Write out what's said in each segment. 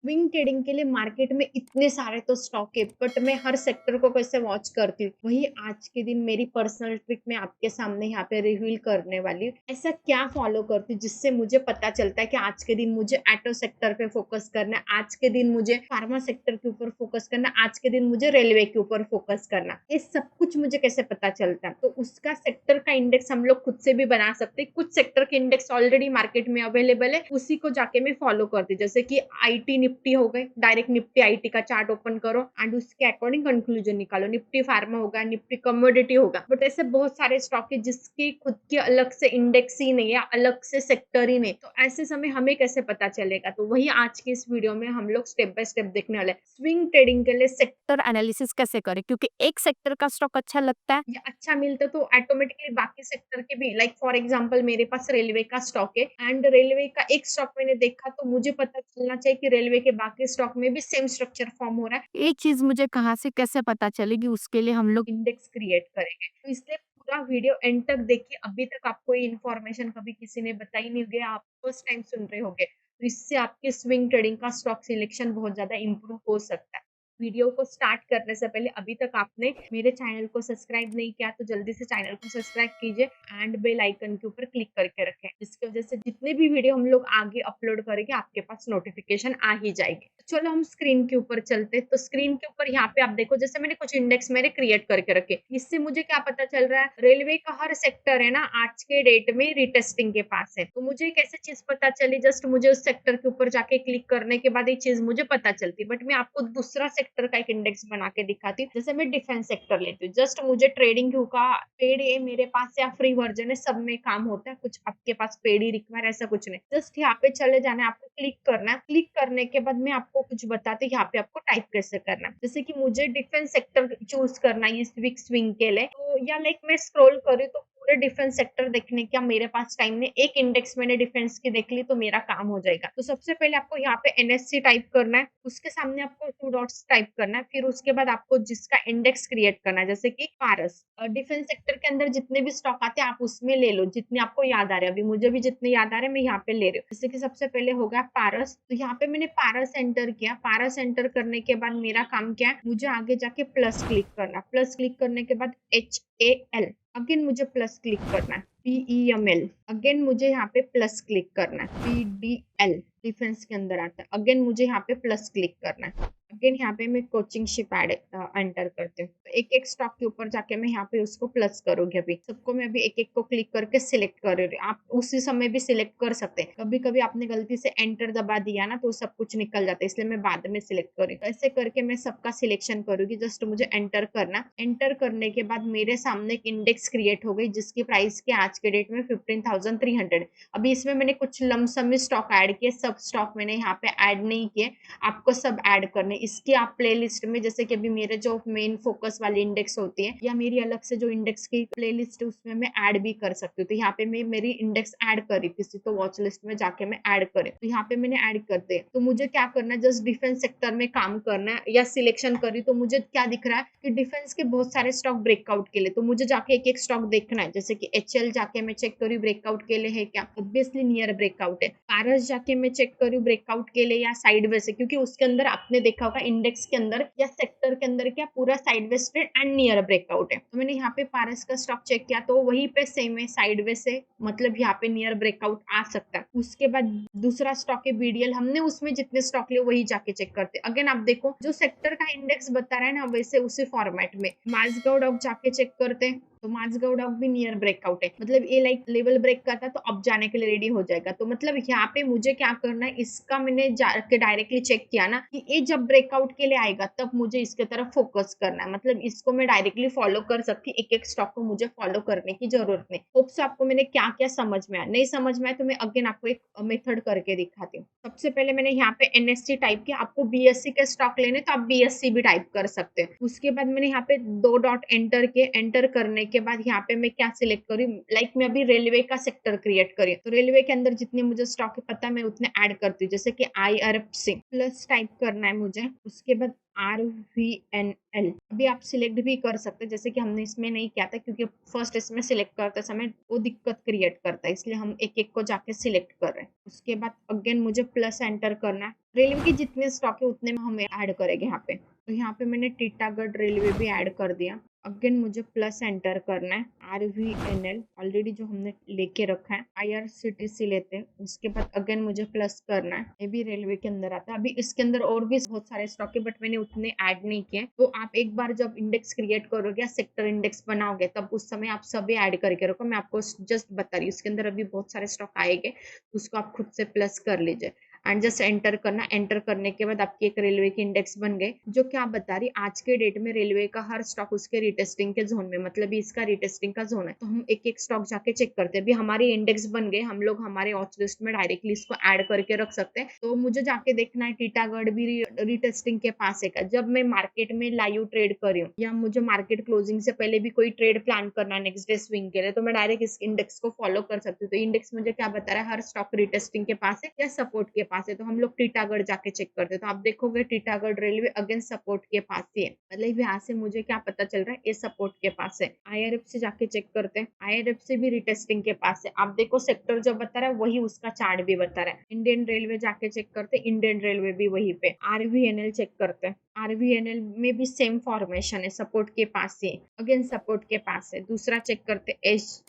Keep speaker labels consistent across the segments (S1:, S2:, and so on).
S1: Swing trading के लिए market में इतने सारे तो स्टॉक है, बट मैं हर सेक्टर को कैसे वॉच करती हूँ, वही आज के दिन मेरी पर्सनल ट्रिक मैं आपके सामने यहाँ पे रिवील करने वाली हूँ। ऐसा क्या फॉलो करती हूँ जिससे मुझे पता चलता है कि आज के दिन मुझे ऑटो सेक्टर पे फोकस करना है, आज के दिन मुझे फार्मा सेक्टर के ऊपर फोकस करना है, आज के दिन मुझे रेलवे के ऊपर फोकस करना। ये सब कुछ मुझे कैसे पता चलता है? तो उसका सेक्टर का इंडेक्स हम लोग खुद से भी बना सकते हैं। कुछ सेक्टर के इंडेक्स ऑलरेडी मार्केट में अवेलेबल है, उसी को जाके मैं फॉलो करती हूँ। जैसे कि आईटी निफ्टी हो गए, डायरेक्ट निफ्टी आईटी का चार्ट ओपन करो एंड उसके अकॉर्डिंग कंक्लूजन निकालो। निफ्टी फार्मा होगा, निफ्टी कमोडिटी होगा, बट ऐसे बहुत सारे स्टॉक है जिसकी खुद के अलग से इंडेक्स ही नहीं है, अलग से सेक्टर ही नहीं। तो ऐसे समय हमें कैसे पता चलेगा? तो वही आज की इस वीडियो में हम लोग स्टेप बाय स्टेप देखने वाले हैं। स्विंग ट्रेडिंग के लिए सेक्टर
S2: एनालिसिस कैसे करें, क्योंकि एक सेक्टर का स्टॉक अच्छा लगता है।
S1: या अच्छा मिलता तो ऑटोमेटिकली बाकी सेक्टर के भी, लाइक फॉर एग्जांपल मेरे पास रेलवे का स्टॉक है एंड रेलवे का एक स्टॉक मैंने देखा, तो मुझे पता चलना चाहिए कि रेलवे के बाकी स्टॉक में भी सेम स्ट्रक्चर फॉर्म हो रहा है।
S2: एक चीज मुझे कहाँ से कैसे पता चलेगी, उसके लिए हम लोग
S1: इंडेक्स क्रिएट करेंगे, तो इसलिए पूरा वीडियो एंड तक देखिए। अभी तक आपको ये इन्फॉर्मेशन कभी किसी ने बताई नहीं होगी, आप फर्स्ट टाइम सुन रहे होंगे, तो इससे आपके स्विंग ट्रेडिंग का स्टॉक सिलेक्शन बहुत ज्यादा इंप्रूव हो सकता है। वीडियो को स्टार्ट करने से पहले अभी तक आपने मेरे चैनल को सब्सक्राइब नहीं किया तो जल्दी से चैनल को सब्सक्राइब कीजिए एंड बेल आइकन के ऊपर क्लिक करके रखें, जिसकी वजह से जितने भी वीडियो हम लोग आगे अपलोड करेंगे आपके पास नोटिफिकेशन आ ही जाएगी। तो चलो हम स्क्रीन के ऊपर चलते हैं। तो स्क्रीन के ऊपर यहाँ पे आप देखो, जैसे मैंने कुछ इंडेक्स मेरे क्रिएट करके रखे, इससे मुझे क्या पता चल रहा है? रेलवे का हर सेक्टर है ना आज के डेट में रिटेस्टिंग के पास है। तो मुझे एक ऐसी चीज पता चली, जस्ट मुझे उस सेक्टर के ऊपर जाके क्लिक करने के बाद ये चीज मुझे पता चलती। बट मैं आपको दूसरा सेक्टर का एक इंडेक्स बना के दिखाती हूँ। जैसे मैं डिफेंस सेक्टर लेती हूँ, जस्ट मुझे ट्रेडिंग का पेड है मेरे पास या फ्री वर्जन है, सब में काम होता है, कुछ आपके पास पेड ही रिक्वायर ऐसा कुछ नहीं। जस्ट यहाँ पे चले जाना है, आपको क्लिक करना है। क्लिक करने के बाद मैं आपको कुछ बताती हूँ यहाँ पे आपको टाइप कैसे करना है। जैसे कि मुझे डिफेंस सेक्टर चूज करना है इस वीक स्विंग के लिए, तो या लाइक मैं स्क्रॉल करूँ तो पूरे डिफेंस सेक्टर देखने का मेरे पास टाइम नहीं, एक इंडेक्स मैंने डिफेंस की देख ली तो मेरा काम हो जाएगा। तो सबसे पहले आपको यहाँ पे एनएससी टाइप करना है, उसके सामने आपको 2 डॉट्स टाइप करना है, फिर उसके बाद आपको जिसका इंडेक्स क्रिएट करना है, जैसे कि पारस। डिफेंस सेक्टर के अंदर जितने भी स्टॉक आते हैं आप उसमें ले लो, जितने आपको याद आ रहे हैं। अभी मुझे भी जितने याद आ रहे हैं मैं यहाँ पे ले रही हूँ। जैसे कि सबसे पहले होगा पारस, तो यहाँ पे मैंने पारस एंटर किया। पारस एंटर करने के बाद मेरा काम क्या है? मुझे आगे जाके प्लस क्लिक करना। प्लस क्लिक करने के बाद HAL, अगेन मुझे प्लस क्लिक करना है। PEML, अगेन मुझे यहाँ पे प्लस क्लिक करना है। PDL, डिफेंस के अंदर आता है, अगेन मुझे यहाँ पे प्लस क्लिक करना है। अगेन यहाँ पे मैं कोचिंग शिप एंटर करती हूँ। तो एक एक स्टॉक के ऊपर जाके मैं यहाँ पे उसको प्लस करूंगी। अभी सबको मैं अभी एक एक को क्लिक करके सिलेक्ट कर रही हूँ। आप उसी समय भी सिलेक्ट कर सकते हैं, कभी कभी आपने गलती से एंटर दबा दिया ना तो सब कुछ निकल जाता है, इसलिए मैं बाद में सिलेक्ट करूँ। तो ऐसे करके मैं सबका सिलेक्शन करूंगी। जस्ट मुझे एंटर करना। एंटर करने के बाद मेरे सामने एक इंडेक्स क्रिएट हो गई जिसकी प्राइस के आज के डेट में 15,300। अभी इसमें मैंने कुछ लमसम स्टॉक ऐड किए, सब स्टॉक मैंने यहाँ पे ऐड नहीं किए, आपको सब ऐड करने। इसकी आप प्लेलिस्ट में, जैसे कि अभी मेरे जो मेन फोकस वाली इंडेक्स होती है या मेरी अलग से जो इंडेक्स की प्लेलिस्ट है उसमें मैं ऐड भी कर सकती हूँ। तो यहाँ पे मैं मेरी इंडेक्स ऐड करी, किसी तो वॉच लिस्ट में जाके मैं ऐड करी, तो यहाँ पे मैंने ऐड कर दिया। तो मुझे क्या करना है? जस्ट डिफेंस सेक्टर में काम करना है या सिलेक्शन करी, तो मुझे क्या दिख रहा है कि डिफेंस के बहुत सारे स्टॉक ब्रेकआउट के लिए, तो मुझे जाके एक एक स्टॉक देखना है। जैसे कि HL जाके मैं चेक करी ब्रेकआउट के लिए है क्या, ऑब्वियसली नियर ब्रेकआउट है। पारस जाके मैं चेक करी ब्रेकआउट के लिए या साइडवेज है, क्योंकि उसके अंदर आपने देखा होगा इंडेक्स के अंदर या सेक्टर के अंदर क्या पूरा sideways trade and near breakout है। तो मैंने यहाँ पे पारस का स्टॉक चेक किया तो वहीं पे सेम है, साइडवेज है, मतलब यहाँ पे नियर ब्रेकआउट आ सकता है। उसके बाद दूसरा स्टॉक है BDL, हमने उसमें जितने स्टॉक लिए वही जाके चेक करते। अगेन आप देखो जो सेक्टर का इंडेक्स बता रहा है ना वैसे उसी फॉर्मेट में माझगांव जाके चेक करते हैं, तो माझगांव भी नियर ब्रेकआउट है, मतलब ये लाइक लेवल ब्रेक करता तो अब जाने के लिए रेडी हो जाएगा। तो मतलब यहाँ पे मुझे क्या करना है, इसका मैंने जाके डायरेक्टली चेक किया ना कि ये जब ब्रेकआउट के लिए आएगा तब मुझे इसके तरफ फोकस करना है, मतलब इसको मैं डायरेक्टली फॉलो कर सकती, एक एक स्टॉक को मुझे फॉलो करने की जरूरत नहीं। होप सो आपको मैंने क्या क्या समझ में आया। नहीं समझ में आया तो मैं अगेन आपको एक मेथड करके दिखाती हूँ। सबसे पहले मैंने यहाँ पे NSC टाइप किया, आपको BSC के स्टॉक लेने तो आप BSC भी टाइप कर सकते हैं। उसके बाद मैंने यहाँ पे 2 डॉट एंटर किए। एंटर करने के बाद यहाँ पे मैं क्या सिलेक्ट करूँ, लाइक मैं अभी रेलवे का सेक्टर क्रिएट करी, तो रेलवे के अंदर जितने मुझे स्टॉक है पता मैं उतने ऐड करती हूँ। जैसे कि IRFC प्लस टाइप करना है मुझे, उसके बाद RVNL। अभी आप सिलेक्ट भी कर सकते हैं, जैसे कि हमने इसमें नहीं किया था क्योंकि फर्स्ट इसमें सिलेक्ट करते समय वो दिक्कत क्रिएट करता है, इसलिए हम एक-एक को जाके सिलेक्ट कर रहे हैं। उसके बाद अगेन मुझे प्लस एंटर करना है। रेलवे के जितने स्टॉक है उतने में हम ऐड करेंगे यहाँ पे। तो यहाँ पे मैंने टीटागढ़ रेलवे भी ऐड कर दिया। अगेन मुझे प्लस एंटर करना है। RVNL ऑलरेडी जो हमने लेके रखा है। IRCTC लेते हैं, उसके बाद अगेन मुझे प्लस करना है। ये भी रेलवे के अंदर आता है। अभी इसके अंदर और भी बहुत सारे स्टॉक है, बट मैंने उतने ऐड नहीं किए। तो आप एक बार जब इंडेक्स क्रिएट करोगे या सेक्टर इंडेक्स बनाओगे, तब उस समय आप सभी ऐड करके रखो। मैं आपको जस्ट बता रही हूँ, इसके अंदर अभी बहुत सारे स्टॉक आएंगे, उसको आप खुद से प्लस कर लीजिए एंड जस्ट एंटर करना। एंटर करने के बाद आपकी एक रेलवे की इंडेक्स बन गई, जो क्या बता रही, आज के डेट में रेलवे का हर स्टॉक उसके रिटेस्टिंग के जोन में, मतलब इसका रिटेस्टिंग का जोन है। तो हम एक एक स्टॉक जाके चेक करते हैं। अभी हमारी इंडेक्स बन गए, हम लोग हमारे वॉच लिस्ट में डायरेक्टली इसको ऐड करके रख सकते हैं। तो मुझे जाके देखना है टीटागढ़ भी रिटेस्टिंग के पास है क्या। जब मैं मार्केट में लाइव ट्रेड कर रही हूँ या मुझे मार्केट क्लोजिंग से पहले भी कोई ट्रेड प्लान करना है नेक्स्ट डे स्विंग के लिए, तो मैं डायरेक्ट इस इंडेक्स को फॉलो कर सकती हूँ। तो इंडेक्स मुझे क्या बता रहा है, हर स्टॉक रिटेस्टिंग के पास है या सपोर्ट के पास है। तो हम लोग टीटागढ़ जाके चेक करते हैं, तो आप देखोगे टीटागढ़ रेलवे अगेंस्ट सपोर्ट के पास ही है। मतलब यहाँ से मुझे क्या पता चल रहा है, ये सपोर्ट के पास है। IRF से जाके चेक करते हैं, IRF से भी रिटेस्टिंग के पास है। आप देखो सेक्टर जो बता रहा है वही उसका चार्ट भी बता रहा है। इंडियन रेलवे जाके चेक करते हैं, इंडियन रेलवे भी वहीं पे। RVNL चेक करते हैं, RVNL में भी सेम फॉर्मेशन है, सपोर्ट के पास ही अगेन सपोर्ट के पास है। दूसरा चेक करते एच,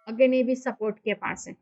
S1: अगेन ये भी सपोर्ट के पास है।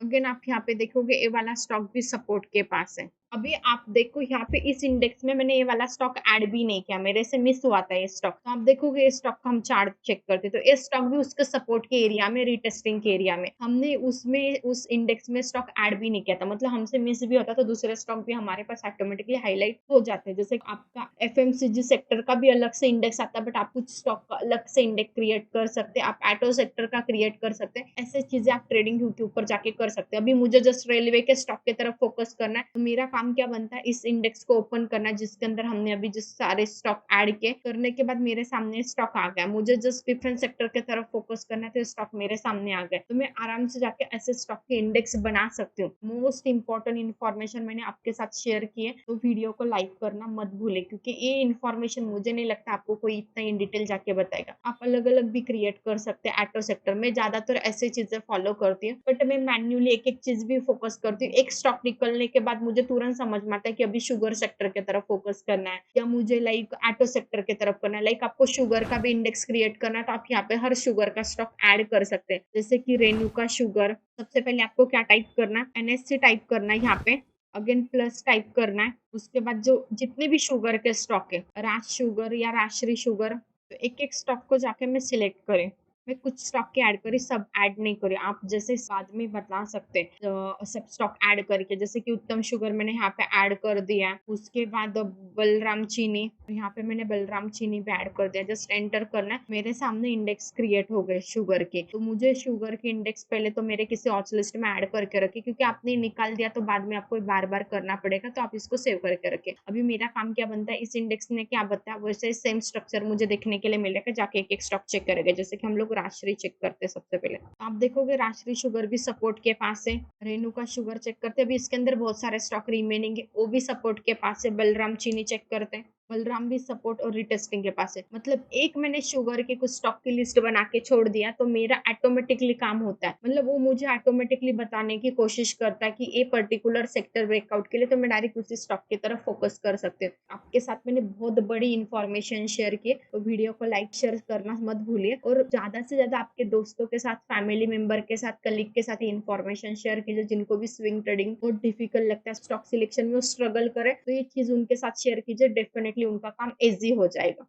S1: अगेन आप यहाँ पे देखोगे ये वाला स्टॉक भी सपोर्ट के पास है। अभी आप देखो यहाँ पे इस इंडेक्स में मैंने ये वाला स्टॉक ऐड भी नहीं किया, मेरे से मिस हुआ था ये स्टॉक। तो आप देखोगे ये स्टॉक का हम चार्ट चेक करते, तो ये स्टॉक भी उसके सपोर्ट के एरिया में, रिटेस्टिंग के एरिया में, हमने उसमें उस इंडेक्स में स्टॉक ऐड भी नहीं किया था। मतलब हमसे मिस भी होता तो दूसरे स्टॉक भी हमारे पास ऑटोमेटिकली हाईलाइट हो जाते हैं। जैसे आपका FMCG सेक्टर का भी अलग से इंडेक्स आता है, बट आप कुछ स्टॉक का अलग से इंडेक्स क्रिएट कर सकते हैं, आप ऑटो सेक्टर का क्रिएट कर सकते हैं। ऐसे चीजें आप ट्रेडिंग के ऊपर जाके कर सकते हैं। अभी मुझे जस्ट रेलवे के स्टॉक की तरफ फोकस करना है, तो मेरा काम क्या बनता है, इस इंडेक्स को ओपन करना है जिसके अंदर हमने अभी जिस सारे स्टॉक ऐड किए। करने के बाद मेरे सामने स्टॉक आ गया, मुझे जस्ट डिफरेंट सेक्टर की तरफ फोकस करना है, तो स्टॉक मेरे सामने आ गए। तो मैं आराम से जाके ऐसे स्टॉक के इंडेक्स बना सकती हूँ। मोस्ट इंपॉर्टेंट इन्फॉर्मेशन मैंने आपके साथ शेयर की है, तो वीडियो को लाइक करना मत भूले, क्योंकि ये इन्फॉर्मेशन मुझे नहीं लगता आपको कोई इतना इन डिटेल जाके बताएगा। आप अलग अलग भी क्रिएट कर सकते हैं ऑटो सेक्टर में। ज्यादातर ऐसी चीजें फॉलो करती हूँ, बट मैं मैन्युअली एक एक चीज भी फोकस करती हूँ। एक स्टॉक निकलने के बाद मुझे तुरंत समझ में आता है कि अभी शुगर सेक्टर की तरफ फोकस करना है, या मुझे लाइक ऑटो सेक्टर की तरफ करना है। लाइक आपको शुगर का भी इंडेक्स क्रिएट करना है, तो आप यहाँ पे हर शुगर का स्टॉक ऐड कर सकते हैं, जैसे कि रेणुका शुगर। सबसे पहले आपको क्या टाइप करना है, NSC टाइप करना है यहाँ पे, अगेन प्लस टाइप करना है। उसके बाद जो जितने भी शुगर के स्टॉक है, राज शुगर या राजश्री शुगर, तो एक एक स्टॉक को जाके मैं सिलेक्ट करें। मैं कुछ स्टॉक की ऐड करी, सब ऐड नहीं करी। आप जैसे बाद में बता सकते हैं, सब स्टॉक ऐड करके, जैसे कि उत्तम शुगर मैंने यहाँ पे ऐड कर दिया। उसके बाद बलराम चीनी, यहाँ पे मैंने बलराम चीनी भी ऐड कर दिया। जस्ट एंटर करना है, मेरे सामने इंडेक्स क्रिएट हो गए शुगर के। तो मुझे शुगर के इंडेक्स पहले तो मेरे किसी वॉच लिस्ट में ऐड करके रखे, क्योंकि आपने निकाल दिया तो बाद में आपको बार बार करना पड़ेगा, तो आप इसको सेव करके रखे। अभी मेरा काम क्या बनता है, इस इंडेक्स ने क्या बताया वैसे सेम स्ट्रक्चर मुझे देखने के लिए मिलेगा। जाके एक एक स्टॉक चेक करेंगे, जैसे कि हम लोग राजश्री चेक करते हैं सबसे पहले। तो आप देखोगे राजश्री शुगर भी सपोर्ट के पास है। रेणुका शुगर चेक करते हैं, अभी इसके अंदर बहुत सारे स्टॉक रिमेनिंग है, वो भी सपोर्ट के पास है। बलराम चीनी चेक करते हैं, बलराम भी सपोर्ट और रिटेस्टिंग के पास है। मतलब एक मैंने शुगर के कुछ स्टॉक की लिस्ट बना के छोड़ दिया, तो मेरा ऑटोमेटिकली काम होता है। मतलब वो मुझे ऑटोमेटिकली बताने की कोशिश करता है कि ये पर्टिकुलर सेक्टर ब्रेकआउट के लिए, तो मैं डायरेक्ट उसी स्टॉक की तरफ फोकस कर सकते हैं। आपके साथ मैंने बहुत बड़ी इंफॉर्मेशन शेयर की, तो वीडियो को लाइक शेयर करना मत भूलिए, और ज्यादा से ज्यादा आपके दोस्तों के साथ, फैमिली मेंबर के साथ, कलीग के साथ इंफॉर्मेशन शेयर कीजिए, जिनको भी स्विंग ट्रेडिंग बहुत डिफिकल्ट लगता है, स्टॉक सिलेक्शन में वो स्ट्रगल करे, तो ये चीज उनके साथ शेयर कीजिए। डेफिनेटली उनका काम इजी हो जाएगा।